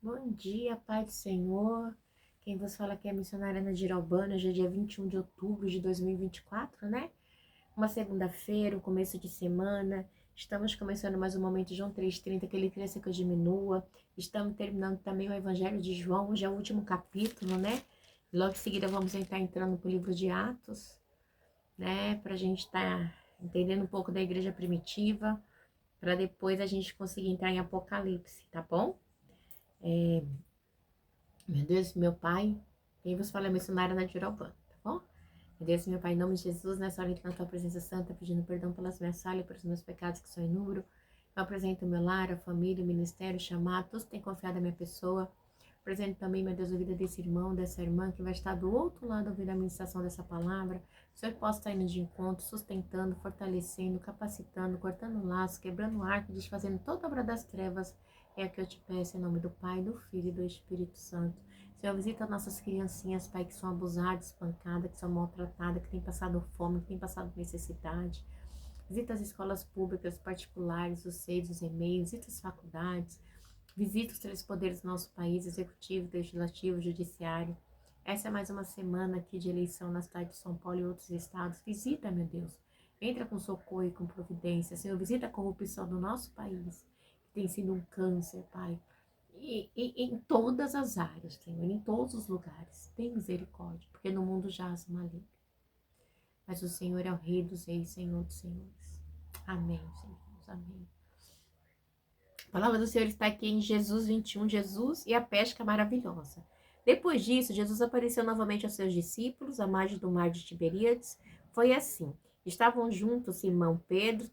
Bom dia, Pai do Senhor. Quem vos fala aqui é a missionária Nadir Albana. Hoje é dia 21 de outubro de 2024, né? Uma segunda-feira, um começo de semana. Estamos começando mais um momento de João 3,30, que ele cresça que eu diminua. Estamos terminando também o Evangelho de João, hoje é o último capítulo, né? Logo em seguida vamos estar entrando pro livro de Atos, né? Para a gente estar entendendo um pouco da igreja primitiva, para depois a gente conseguir entrar em Apocalipse, tá bom? Meu Deus, meu Pai, quem vos fala é missionária na Dirobã, tá bom? Meu Deus, meu Pai, em nome de Jesus, nessa hora na tua presença santa, pedindo perdão pelas minhas falhas, pelos meus pecados que são inúmeros. Eu apresento o meu lar, a família, o ministério, o chamado, todos que têm confiado na minha pessoa. Apresento também, meu Deus, a vida desse irmão, dessa irmã que vai estar do outro lado ouvindo a ministração dessa palavra. O Senhor possa estar indo de encontro, sustentando, fortalecendo, capacitando, cortando laços, quebrando o arco, desfazendo toda obra das trevas. É o que eu te peço em nome do Pai, do Filho e do Espírito Santo. Senhor, visita nossas criancinhas, Pai, que são abusadas, espancadas, que são maltratadas, que têm passado fome, que têm passado necessidade. Visita as escolas públicas, particulares, os seios, os e-mails, visita as faculdades, visita os três poderes do nosso país, executivo, legislativo, judiciário. Essa é mais uma semana aqui de eleição na cidade de São Paulo e outros estados. Visita, meu Deus. Entra com socorro e com providência. Senhor, visita a corrupção do nosso país, que tem sido um câncer, Pai. E em todas as áreas, Senhor, em todos os lugares. Tem misericórdia, porque no mundo jaz o maligno. Mas o Senhor é o Rei dos Reis, Senhor dos Senhores. Amém, Senhor. Amém. A palavra do Senhor está aqui em Jesus 21, Jesus e a pesca maravilhosa. Depois disso, Jesus apareceu novamente aos seus discípulos, à margem do mar de Tiberíades. Foi assim. Estavam juntos Simão Pedro,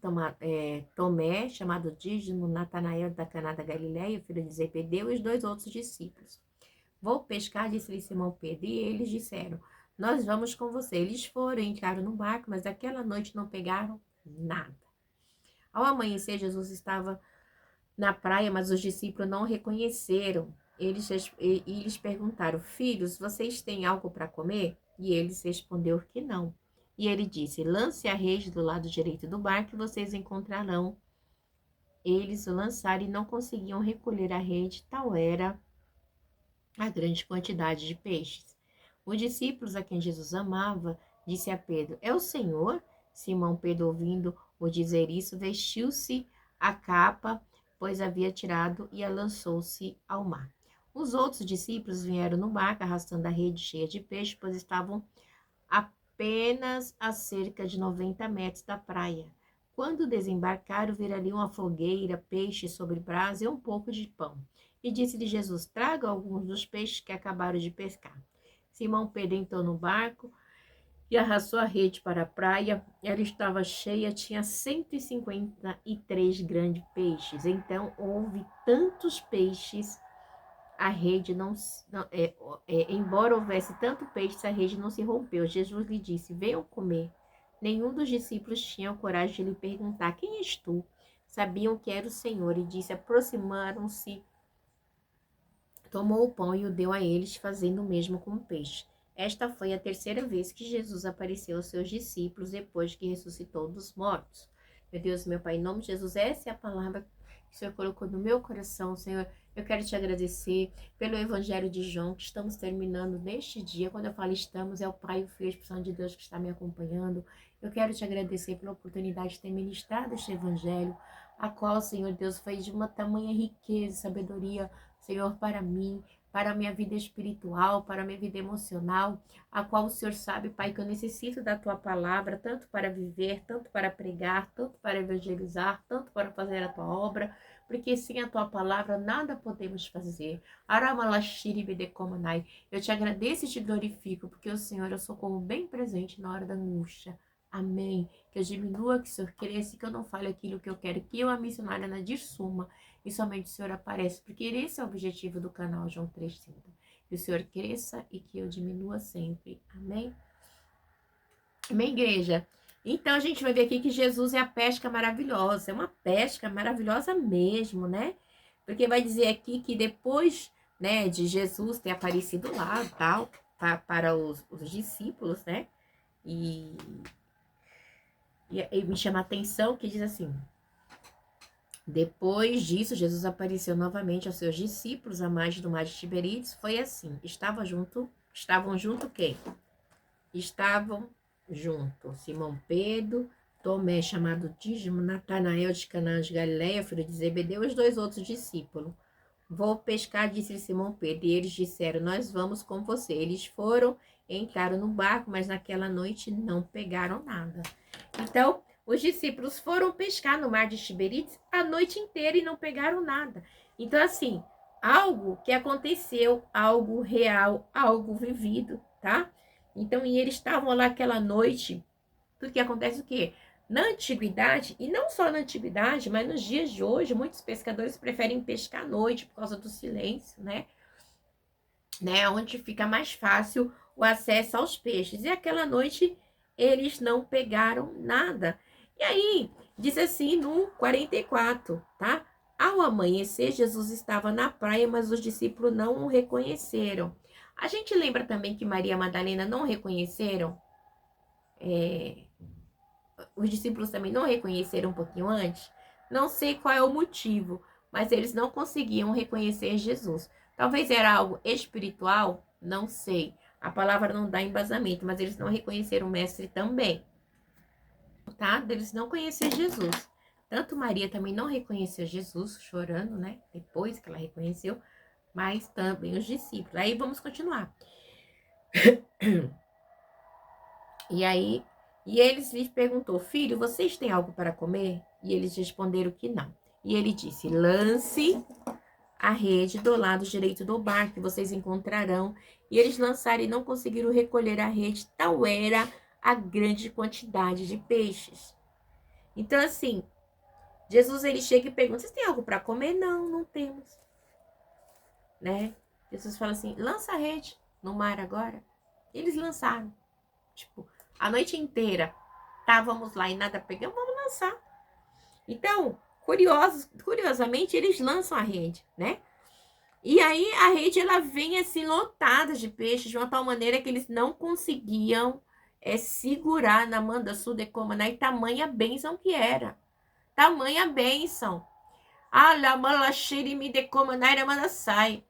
Tomé, chamado Dídimo, Natanael da Caná da Galileia, filho de Zebedeu, e os dois outros discípulos. Vou pescar, disse-lhe Simão Pedro, e eles disseram, nós vamos com você. Eles foram, entraram no barco, mas aquela noite não pegaram nada. Ao amanhecer, Jesus estava na praia, mas os discípulos não o reconheceram. Eles perguntaram, filhos, vocês têm algo para comer? E eles responderam que não. E ele disse, lance a rede do lado direito do barco e vocês encontrarão. Eles o lançaram e não conseguiam recolher a rede, tal era a grande quantidade de peixes. Os discípulos a quem Jesus amava, disse a Pedro, é o Senhor? Simão Pedro, ouvindo-o dizer isso, vestiu-se a capa, pois havia tirado, e a lançou-se ao mar. Os outros discípulos vieram no barco, arrastando a rede cheia de peixe, pois estavam apenas a cerca de 90 metros da praia. Quando desembarcaram, viram ali uma fogueira, peixe sobre brasa e um pouco de pão. E disse-lhe Jesus, traga alguns dos peixes que acabaram de pescar. Simão Pedro entrou no barco e arrastou a rede para a praia. Ela estava cheia, tinha 153 grandes peixes. Então houve tantos peixes, a rede embora houvesse tanto peixe, a rede não se rompeu. Jesus lhe disse, venham comer. Nenhum dos discípulos tinha coragem de lhe perguntar, quem és tu? Sabiam que era o Senhor e disse, aproximaram-se. Tomou o pão e o deu a eles, fazendo o mesmo com o peixe. Esta foi a terceira vez que Jesus apareceu aos seus discípulos depois que ressuscitou dos mortos. Meu Deus, meu Pai, em nome de Jesus, essa é a palavra que o Senhor colocou no meu coração, Senhor. Eu quero te agradecer pelo Evangelho de João, que estamos terminando neste dia. Quando eu falo estamos, é o Pai, o Filho e o Espírito Santo de Deus que está me acompanhando. Eu quero te agradecer pela oportunidade de ter ministrado este Evangelho, a qual, Senhor Deus, foi de uma tamanha riqueza e sabedoria, Senhor, para mim, para a minha vida espiritual, para a minha vida emocional, a qual o Senhor sabe, Pai, que eu necessito da Tua palavra, tanto para viver, tanto para pregar, tanto para evangelizar, tanto para fazer a Tua obra, porque sem a Tua palavra nada podemos fazer. Eu te agradeço e te glorifico, porque o Senhor é o socorro bem presente na hora da angústia. Amém. Que eu diminua, que o Senhor cresça e que eu não fale aquilo que eu quero, que eu, a missionária Nadir, suma e somente o Senhor aparece, porque esse é o objetivo do canal João 3,30. Que o Senhor cresça e que eu diminua sempre. Amém? Amém, igreja? Então, a gente vai ver aqui que Jesus é a pesca maravilhosa. É uma pesca maravilhosa mesmo, né? Porque vai dizer aqui que depois, né, de Jesus ter aparecido lá, tal, para os discípulos, né? E me chama a atenção que diz assim, Depois disso, Jesus apareceu novamente aos seus discípulos à margem do mar de Tiberíades. Foi assim, estavam junto quem? Estavam junto Simão Pedro, Tomé, chamado Dídimo, Natanael de Canaã de Galileia, filho de Zebedeu, e os 2 outros discípulos. Vou pescar, disse Simão Pedro, e eles disseram, nós vamos com você. Eles foram, entraram no barco, mas naquela noite não pegaram nada. Então, os discípulos foram pescar no mar de Tiberíades a noite inteira e não pegaram nada. Então, assim, algo que aconteceu, algo real, algo vivido, tá? Então, e eles estavam lá aquela noite, porque acontece o quê? Na antiguidade, e não só na antiguidade, mas nos dias de hoje, muitos pescadores preferem pescar à noite por causa do silêncio, né? Onde fica mais fácil o acesso aos peixes. E aquela noite eles não pegaram nada. E aí, diz assim no 44, tá? Ao amanhecer, Jesus estava na praia, mas os discípulos não o reconheceram. A gente lembra também que Maria Madalena não reconheceram? Os discípulos também não reconheceram um pouquinho antes? Não sei qual é o motivo, mas eles não conseguiam reconhecer Jesus. Talvez era algo espiritual, não sei. A palavra não dá embasamento, mas eles não reconheceram o mestre também. Tá? Eles não conheceram Jesus. Tanto Maria também não reconheceu Jesus, chorando, né? Depois que ela reconheceu, mas também os discípulos. Aí vamos continuar. E aí, eles lhes perguntou, filho, vocês têm algo para comer? E eles responderam que não. E ele disse, lance a rede do lado direito do barco, que vocês encontrarão. E eles lançaram e não conseguiram recolher a rede, tal era a grande quantidade de peixes. Então, assim, Jesus, ele chega e pergunta, vocês têm algo para comer? Não, não temos. Né? Jesus fala assim, lança a rede no mar agora. Eles lançaram. Tipo, a noite inteira estávamos lá e nada pegamos, vamos lançar. Então, curiosamente, eles lançam a rede, né? E aí a rede, ela vem assim lotada de peixes, de uma tal maneira que eles não conseguiam segurar na manda sudecomanai, tamanha bênção que era. Tamanha bênção.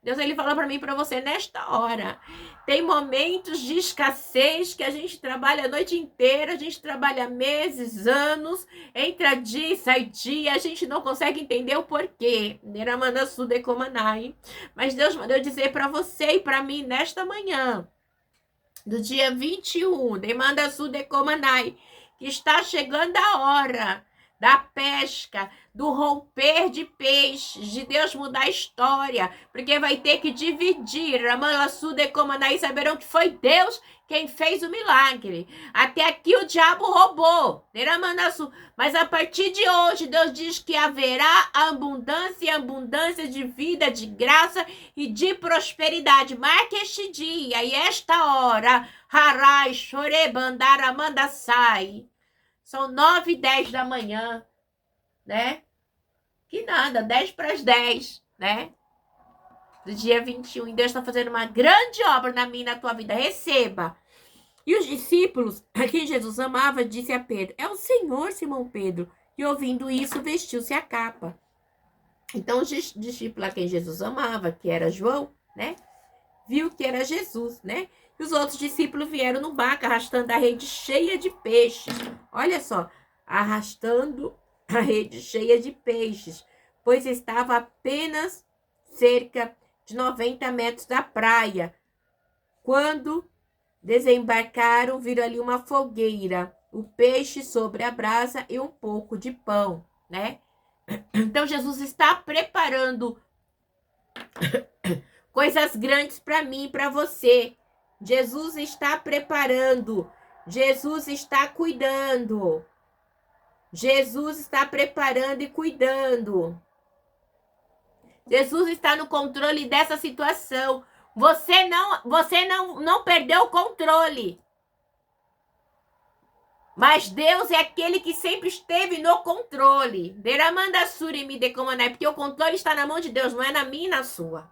Deus, ele fala para mim e para você nesta hora. Tem momentos de escassez que a gente trabalha a noite inteira, a gente trabalha meses, anos, entra dia e sai dia, a gente não consegue entender o porquê. Mas Deus mandou dizer para você e para mim nesta manhã, do dia 21, demanda sudecomanai, que está chegando a hora da pesca, do romper de peixes, de Deus mudar a história, porque vai ter que dividir. Ramanassudecomanai, saberão que foi Deus quem fez o milagre. Até aqui o diabo roubou, mas a partir de hoje Deus diz que haverá abundância e abundância de vida, de graça e de prosperidade. Marque este dia e esta hora. Harai, chorebandara, manda sai. São 9h10 da manhã, né? Que nada, 10 para as 10, né? Do dia 21. E Deus está fazendo uma grande obra na minha e na tua vida. Receba. E os discípulos, a quem Jesus amava, disse a Pedro, é o Senhor, Simão Pedro. E ouvindo isso, vestiu-se a capa. Então, os discípulos a quem Jesus amava, que era João, né? Viu que era Jesus, né? E os outros discípulos vieram no barco, arrastando a rede cheia de peixes. Olha só, arrastando a rede cheia de peixes, pois estava apenas cerca de 90 metros da praia. Quando desembarcaram, viram ali uma fogueira, o peixe sobre a brasa e um pouco de pão, né? Então, Jesus está preparando coisas grandes para mim e para você. Jesus está preparando. Jesus está cuidando. Jesus está preparando e cuidando. Jesus está no controle dessa situação. Você não perdeu o controle. Mas Deus é aquele que sempre esteve no controle. Porque o controle está na mão de Deus, não é na minha e na sua.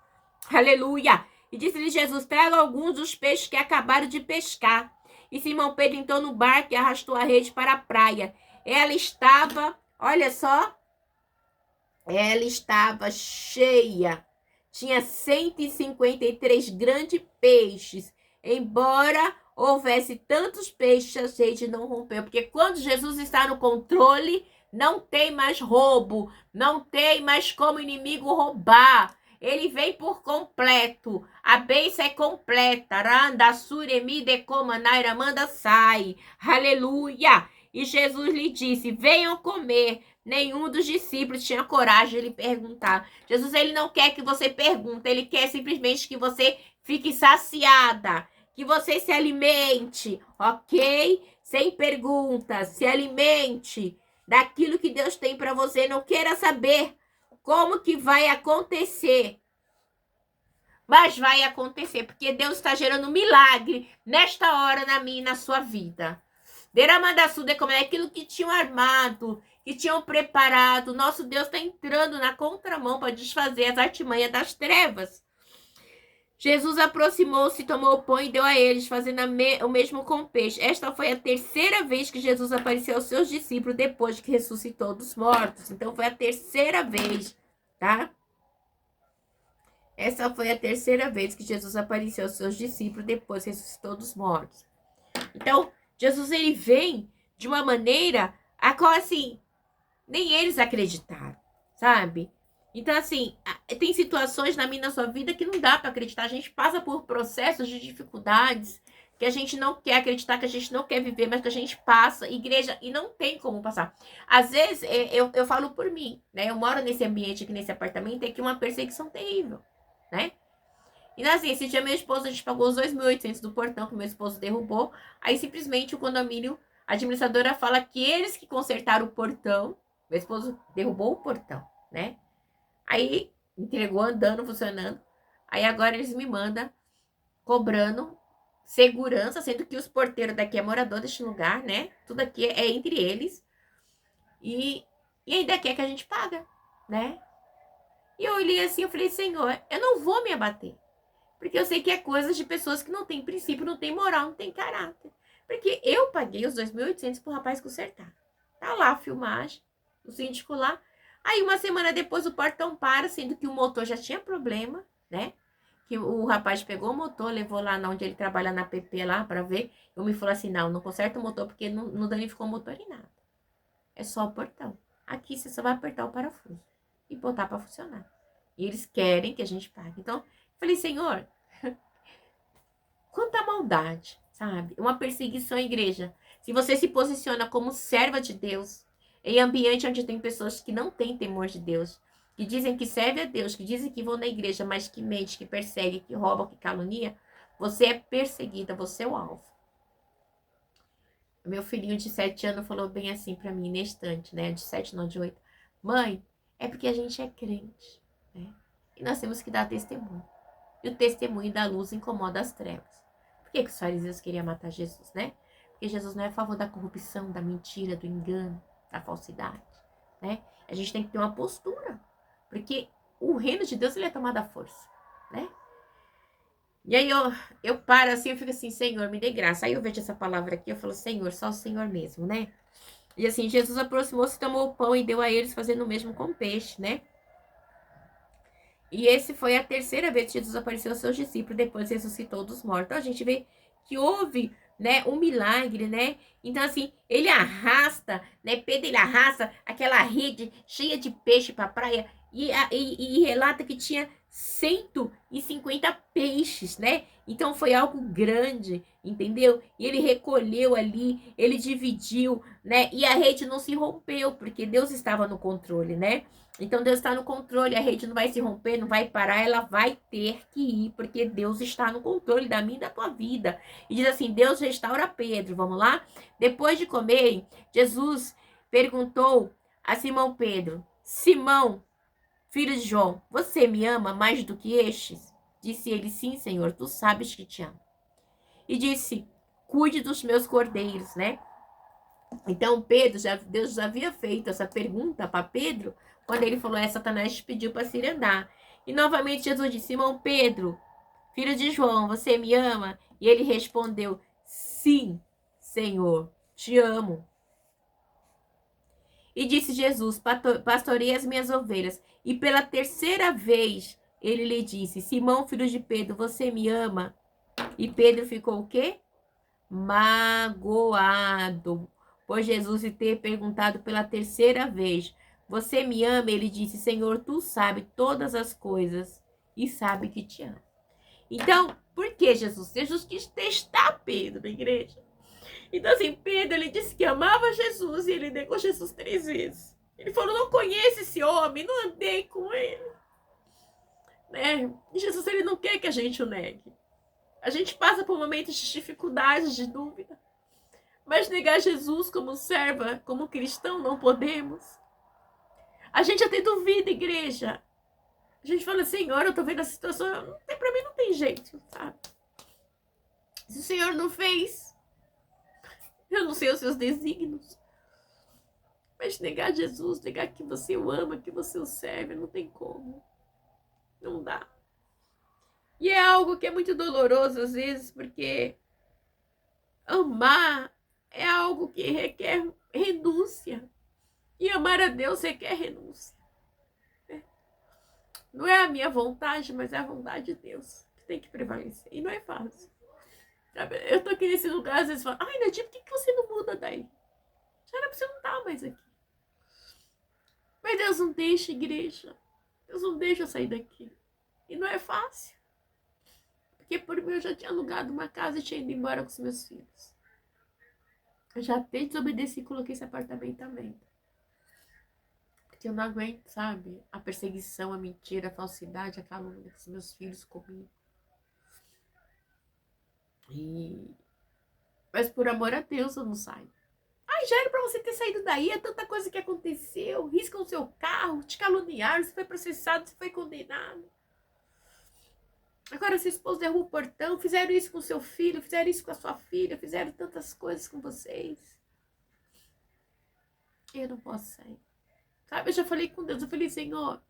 Aleluia. E disse-lhe Jesus, pega alguns dos peixes que acabaram de pescar. E Simão Pedro entrou no barco e arrastou a rede para a praia. Ela estava, olha só, ela estava cheia. Tinha 153 grandes peixes. Embora houvesse tantos peixes, a rede não rompeu. Porque quando Jesus está no controle, não tem mais roubo, não tem mais como o inimigo roubar. Ele vem por completo. A bênção é completa. Randa suremi de comanaira manda sai. Aleluia. E Jesus lhe disse: venham comer. Nenhum dos discípulos tinha coragem de lhe perguntar. Jesus, ele não quer que você pergunte, ele quer simplesmente que você fique saciada, que você se alimente, ok? Sem perguntas, se alimente daquilo que Deus tem para você. Não queira saber como que vai acontecer, mas vai acontecer, porque Deus está gerando um milagre nesta hora na minha e na sua vida. Deramandaçude, como é aquilo que tinham armado, que tinham preparado. Nosso Deus está entrando na contramão para desfazer as artimanhas das trevas. Jesus aproximou-se, tomou o pão e deu a eles, fazendo o mesmo com o peixe. Esta foi a terceira vez que Jesus apareceu aos seus discípulos depois que ressuscitou dos mortos. Então foi a terceira vez, tá? Essa foi a terceira vez que Jesus apareceu aos seus discípulos depois que ressuscitou dos mortos. Então, Jesus, ele vem de uma maneira a qual, assim, nem eles acreditaram, sabe? Então, assim, tem situações na minha na sua vida que não dá para acreditar. A gente passa por processos de dificuldades que a gente não quer acreditar, que a gente não quer viver, mas que a gente passa, igreja, e não tem como passar. Às vezes, eu falo por mim, né? Eu moro nesse ambiente aqui, nesse apartamento, é que uma perseguição terrível, né? E assim, esse dia meu esposo, a gente pagou os 2.800 do portão que meu esposo derrubou. Aí simplesmente o condomínio, a administradora fala que eles que consertaram o portão. Meu esposo derrubou o portão, né? Aí entregou andando, funcionando. Aí agora eles me mandam cobrando segurança, sendo que os porteiros daqui é morador deste lugar, né? Tudo aqui é entre eles. E ainda quer que a gente paga, né? E eu olhei assim, eu falei, Senhor, eu não vou me abater. Porque eu sei que é coisa de pessoas que não têm princípio, não têm moral, não têm caráter. Porque eu paguei os 2.800 pro rapaz consertar. Tá lá a filmagem, o síndico lá. Aí uma semana depois o portão para, sendo que o motor já tinha problema, né? Que o rapaz pegou o motor, levou lá onde ele trabalha na PP lá para ver. Eu me falou assim, não conserta o motor porque não danificou o motor em nada. É só o portão. Aqui você só vai apertar o parafuso e botar para funcionar. E eles querem que a gente pague. Então, falei, Senhor, quanta maldade, sabe? Uma perseguição à igreja. Se você se posiciona como serva de Deus, em ambiente onde tem pessoas que não têm temor de Deus, que dizem que servem a Deus, que dizem que vão na igreja, mas que mente, que persegue, que rouba, que calunia, você é perseguida, você é o alvo. Meu filhinho de 7 anos falou bem assim pra mim, nesse instante, né? De 7, não, de 8. Mãe, é porque a gente é crente, né? E nós temos que dar testemunho. E o testemunho da luz incomoda as trevas. Por que os fariseus queriam matar Jesus, né? Porque Jesus não é a favor da corrupção, da mentira, do engano, da falsidade, né? A gente tem que ter uma postura. Porque o reino de Deus, ele é tomado à força, né? E aí eu paro assim, eu fico assim, Senhor, me dê graça. Aí eu vejo essa palavra aqui, eu falo, Senhor, só o Senhor mesmo, né? E assim, Jesus aproximou-se, tomou o pão e deu a eles, fazendo o mesmo com o peixe, né? E esse foi a terceira vez que Jesus apareceu aos seus discípulos, depois ressuscitou dos mortos. Então a gente vê que houve, né, um milagre, né? Então assim, ele arrasta, né, Pedro ele arrasta aquela rede cheia de peixe para a praia e relata que tinha 150 peixes, né? Então foi algo grande, entendeu? E ele recolheu ali, ele dividiu, né? E a rede não se rompeu, porque Deus estava no controle, né? Então Deus está no controle, a rede não vai se romper, não vai parar, ela vai ter que ir, porque Deus está no controle da minha e da tua vida. E diz assim, Deus restaura Pedro, vamos lá? Depois de comer, Jesus perguntou a Simão Pedro, Simão, filho de João, você me ama mais do que estes? Disse ele, sim, Senhor, tu sabes que te amo. E disse, cuide dos meus cordeiros, né? Então, Deus já havia feito essa pergunta para Pedro, quando ele falou, Satanás te pediu para se andar. E novamente Jesus disse, Simão Pedro, filho de João, você me ama? E ele respondeu, sim, Senhor, te amo. E disse Jesus: pastorei as minhas ovelhas. E pela terceira vez ele lhe disse: Simão, filho de Pedro, você me ama? E Pedro ficou o quê? Magoado, por Jesus lhe ter perguntado pela terceira vez: Você me ama? Ele disse: Senhor, tu sabes todas as coisas e sabe que te amo. Então, por que Jesus? Jesus quis testar Pedro na igreja. Então, assim, Pedro, ele disse que amava Jesus e ele negou Jesus 3 vezes. Ele falou: não conheço esse homem, não andei com ele. Né? E Jesus, ele não quer que a gente o negue. A gente passa por momentos de dificuldades, de dúvida. Mas negar Jesus como serva, como cristão, não podemos. A gente até duvida, igreja. A gente fala: Senhor, eu tô vendo a situação, pra mim não tem jeito, sabe? Se o Senhor não fez, eu não sei os seus desígnios. Mas negar Jesus, negar que você o ama, que você o serve, não tem como. Não dá. E é algo que é muito doloroso às vezes, porque amar é algo que requer renúncia. E amar a Deus requer renúncia. Não é a minha vontade, mas é a vontade de Deus que tem que prevalecer. E não é fácil. Eu tô aqui nesse lugar, às vezes falo: ai, Nadia, por que você não muda daí? Já era pra você não estar mais aqui. Mas Deus não deixa, igreja. Deus não deixa eu sair daqui. E não é fácil. Porque por mim eu já tinha alugado uma casa e tinha ido embora com os meus filhos. Eu já até desobedeci e coloquei esse apartamento também. Porque eu não aguento, sabe? A perseguição, a mentira, a falsidade, a calúnia dos meus filhos comigo. Mas por amor a Deus eu não saio. Ai, já era pra você ter saído daí, é tanta coisa que aconteceu. Riscam o seu carro, te caluniaram, você foi processado, você foi condenado. Agora seu esposo derrubou o portão, fizeram isso com seu filho, fizeram isso com a sua filha, fizeram tantas coisas com vocês. Eu não posso sair. Sabe, eu já falei com Deus, eu falei: Senhor,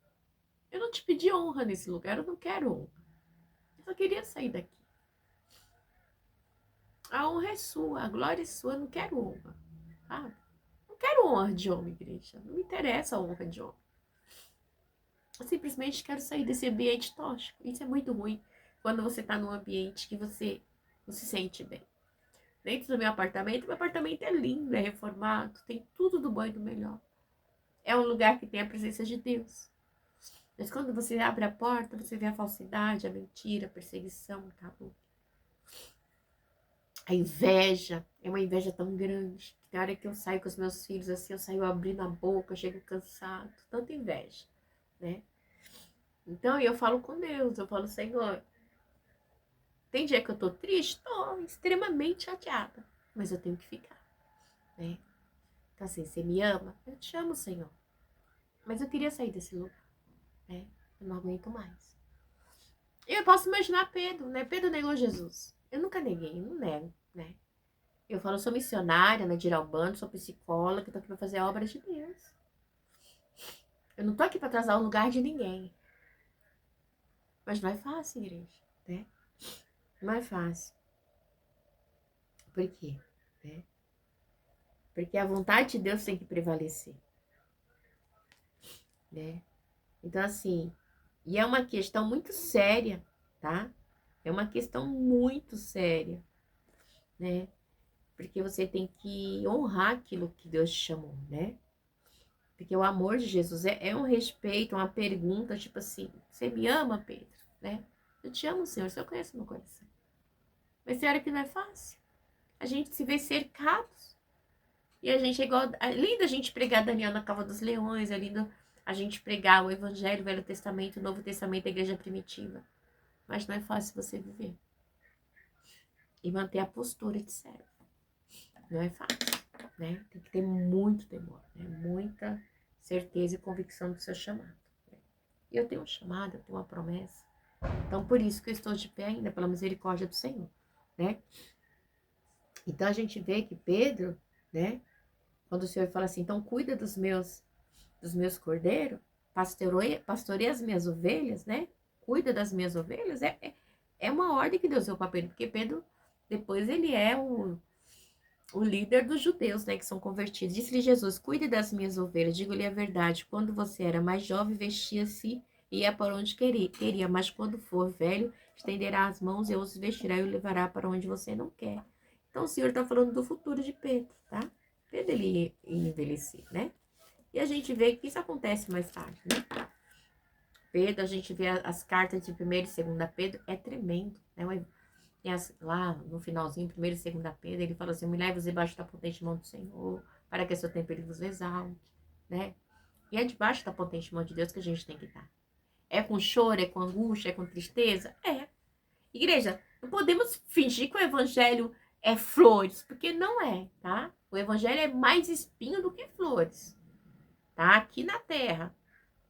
eu não te pedi honra nesse lugar, eu não quero honra. Eu só queria sair daqui. A honra é sua, a glória é sua, eu não quero honra. Sabe? Não quero honra de homem, igreja. Não me interessa a honra de homem. Eu simplesmente quero sair desse ambiente tóxico. Isso é muito ruim quando você está num ambiente que você não se sente bem. Dentro do meu apartamento é lindo, é reformado, tem tudo do bom e do melhor. É um lugar que tem a presença de Deus. Mas quando você abre a porta, você vê a falsidade, a mentira, a perseguição, a calúnia. A inveja, é uma inveja tão grande. Na hora que eu saio com os meus filhos assim, eu saio abrindo a boca, eu chego cansado, tanta inveja, né? Então eu falo com Deus, eu falo: Senhor, tem dia que eu tô triste? Tô extremamente chateada, mas eu tenho que ficar, né? Então assim, você me ama? Eu te amo, Senhor. Mas eu queria sair desse lugar, né? Eu não aguento mais. E eu posso imaginar Pedro, né? Pedro negou Jesus. Eu nunca neguei, eu não nego, né? Eu falo: sou missionária, né, de Diralbano, sou psicóloga, tô aqui pra fazer a obra de Deus. Eu não tô aqui pra atrasar o lugar de ninguém. Mas não é fácil, igreja, né? Não é fácil. Por quê? Né? Porque a vontade de Deus tem que prevalecer, né? Então, assim, e é uma questão muito séria, tá? É uma questão muito séria, né? Porque você tem que honrar aquilo que Deus te chamou, né? Porque o amor de Jesus é um respeito, uma pergunta, tipo assim: você me ama, Pedro? Né? Eu te amo, Senhor, o Senhor conhece meu coração. Mas tem hora que não é fácil. A gente se vê cercados. E a gente é igual... É lindo a gente pregar Daniel na Cova dos Leões, é lindo a gente pregar o Evangelho, o Velho Testamento, o Novo Testamento, a Igreja Primitiva. Mas não é fácil você viver. E manter a postura de servo. Não é fácil, né? Tem que ter muito temor, né? Muita certeza e convicção do seu chamado. Né? E eu tenho um chamado, eu tenho uma promessa. Então, por isso que eu estou de pé ainda, pela misericórdia do Senhor, né? Então, a gente vê que Pedro, né? Quando o Senhor fala assim: então, cuida dos meus cordeiros, pastoreia as minhas ovelhas, né? Cuida das minhas ovelhas. É uma ordem que Deus deu para Pedro, porque Pedro, depois, ele é o líder dos judeus, né, que são convertidos. Disse-lhe Jesus: cuide das minhas ovelhas, digo-lhe a verdade. Quando você era mais jovem, vestia-se e ia para onde queria, mas quando for velho, estenderá as mãos e os vestirá e o levará para onde você não quer. Então o Senhor está falando do futuro de Pedro, tá? Pedro ele ia envelhecer, né? E a gente vê que isso acontece mais tarde, né? Pedro, a gente vê as cartas de 1º e 2ª Pedro, é tremendo, né? Lá no finalzinho, 1º e 2ª Pedro, ele fala assim: me leve debaixo da potente mão do Senhor, para que seu tempo ele vos exalte, né? E é debaixo da potente mão de Deus que a gente tem que estar. É com choro, é com angústia, é com tristeza? É. Igreja, não podemos fingir que o evangelho é flores, porque não é, tá? O evangelho é mais espinho do que flores, tá? Aqui na terra.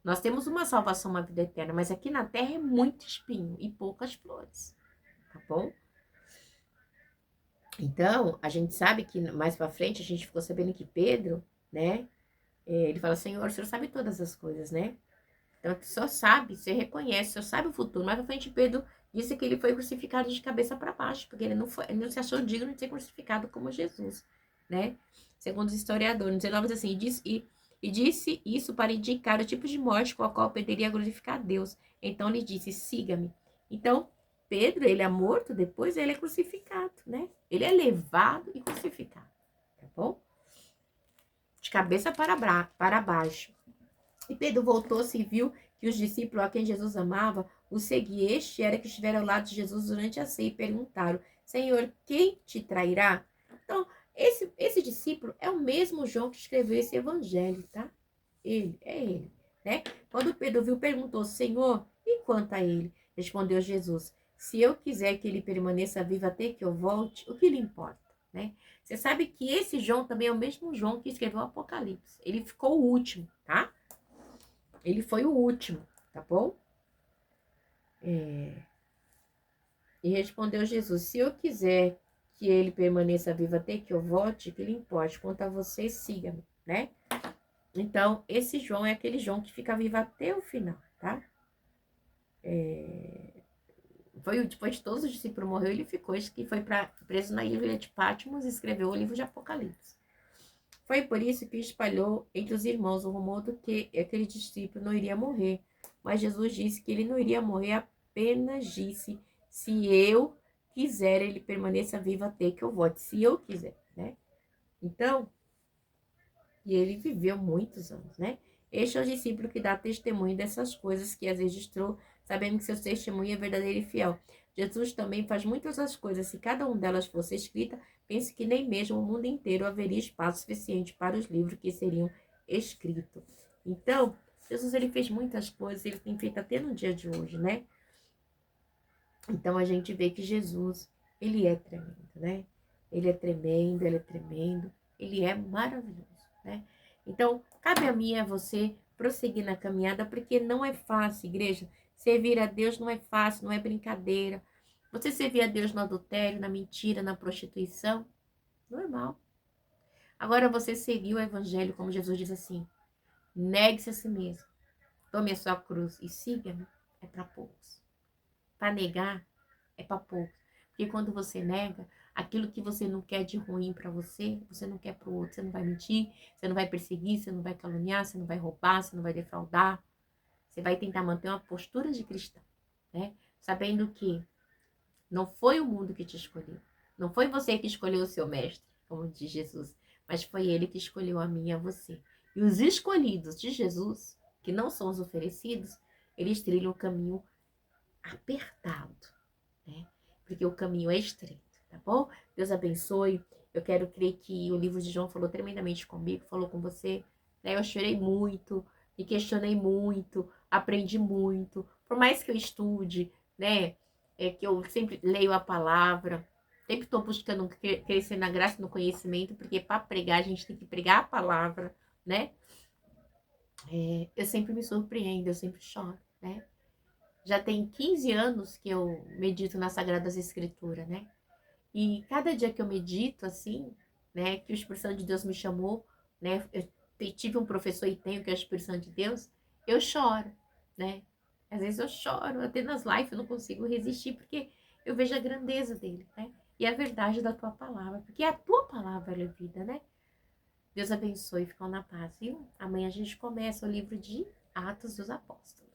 Nós temos uma salvação, uma vida eterna, mas aqui na terra é muito espinho e poucas flores, tá bom? Então, a gente sabe que mais pra frente a gente ficou sabendo que Pedro, né? Ele fala: Senhor, o Senhor sabe todas as coisas, né? Então, que só sabe, você reconhece, só sabe o futuro. Mais pra frente, Pedro disse que ele foi crucificado de cabeça para baixo, porque ele não se achou digno de ser crucificado como Jesus, né? Segundo os historiadores, 19 diz assim: e disse isso para indicar o tipo de morte com a qual Pedro iria glorificar a Deus. Então lhe disse: siga-me. Então, Pedro, ele é morto, depois ele é crucificado, né? Ele é levado e crucificado, tá bom? De cabeça para baixo. E Pedro voltou-se e viu que os discípulos a quem Jesus amava o seguiam. Este era que estiveram ao lado de Jesus durante a ceia e perguntaram: Senhor, quem te trairá? Então, esse discípulo é o mesmo João que escreveu esse evangelho, tá? Ele, né? Quando Pedro viu, perguntou: Senhor, e quanto a ele? Respondeu Jesus: se eu quiser que ele permaneça vivo até que eu volte, o que lhe importa, né? Você sabe que esse João também é o mesmo João que escreveu o Apocalipse. Ele ficou o último, tá? Ele foi o último, tá bom? E respondeu Jesus: se eu quiser que ele permaneça vivo até que eu volte, que lhe importe. Quanto a você, siga-me, né? Então, esse João é aquele João que fica vivo até o final, tá? Foi depois de todos os discípulos morreu, ele ficou, que foi preso na ilha de Patmos e escreveu o livro de Apocalipse. Foi por isso que espalhou entre os irmãos o rumor de que aquele discípulo não iria morrer. Mas Jesus disse que ele não iria morrer, apenas disse: se eu quiser, ele permaneça vivo até que eu volte. Se eu quiser, né? Então, e ele viveu muitos anos, né? Este é o discípulo que dá testemunho dessas coisas que as registrou, sabendo que seu testemunho é verdadeiro e fiel. Jesus também faz muitas outras coisas. Se cada uma delas fosse escrita, pense que nem mesmo o mundo inteiro haveria espaço suficiente para os livros que seriam escritos. Então, Jesus ele fez muitas coisas, ele tem feito até no dia de hoje, né? Então a gente vê que Jesus, ele é tremendo, né? Ele é tremendo, ele é tremendo, ele é maravilhoso, né? Então, cabe a mim e a você prosseguir na caminhada, porque não é fácil, igreja. Servir a Deus não é fácil, não é brincadeira. Você servir a Deus no adultério, na mentira, na prostituição, normal. Agora você seguir o evangelho, como Jesus diz assim: negue-se a si mesmo, tome a sua cruz e siga-me, é para poucos. Para negar, é para poucos. Porque quando você nega, aquilo que você não quer de ruim para você, você não quer para o outro. Você não vai mentir, você não vai perseguir, você não vai caluniar, você não vai roubar, você não vai defraudar. Você vai tentar manter uma postura de cristão, né? Sabendo que não foi o mundo que te escolheu. Não foi você que escolheu o seu mestre, como diz Jesus, mas foi ele que escolheu a mim e a você. E os escolhidos de Jesus, que não são os oferecidos, eles trilham o caminho apertado, né? Porque o caminho é estreito, tá bom? Deus abençoe. Eu quero crer que o livro de João falou tremendamente comigo, falou com você, né? Eu chorei muito, me questionei muito, aprendi muito. Por mais que eu estude, né? Que eu sempre leio a palavra, sempre estou buscando crescer na graça e no conhecimento, porque para pregar a gente tem que pregar a palavra, né? Eu sempre me surpreendo, eu sempre choro, né? Já tem 15 anos que eu medito nas Sagradas Escrituras, né? E cada dia que eu medito, assim, né, que o Espírito Santo de Deus me chamou, né? Eu tive um professor e tenho, que é o Espírito Santo de Deus, eu choro, né? Às vezes eu choro, até nas lives eu não consigo resistir, porque eu vejo a grandeza dele, né? e a verdade da tua palavra, porque a tua palavra é vida, né? Deus abençoe e ficam na paz, viu? Amanhã a gente começa o livro de Atos dos Apóstolos.